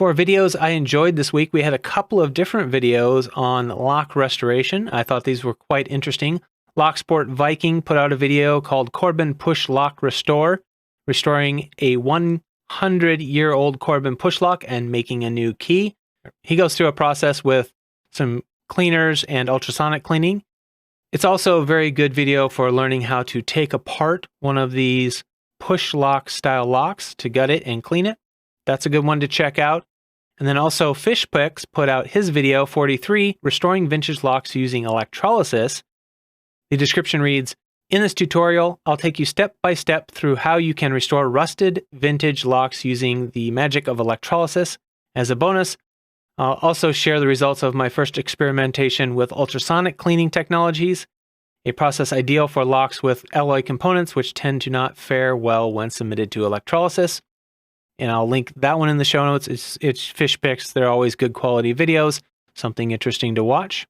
For videos I enjoyed this week, we had a couple of different videos on lock restoration. I thought these were quite interesting. Lock Sport Viking put out a video called Corbin Push Lock Restore, restoring a 100-year-old Corbin push lock and making a new key. He goes through a process with some cleaners and ultrasonic cleaning. It's also a very good video for learning how to take apart one of these push lock style locks to gut it and clean it. That's a good one to check out. And then also Fishpix put out his video 43, Restoring Vintage Locks Using Electrolysis. The description reads, in this tutorial, I'll take you step by step through how you can restore rusted vintage locks using the magic of electrolysis. As a bonus, I'll also share the results of my first experimentation with ultrasonic cleaning technologies, a process ideal for locks with alloy components which tend to not fare well when submitted to electrolysis. And I'll link that one in the show notes. It's Fishpix. They're always good quality videos, something interesting to watch.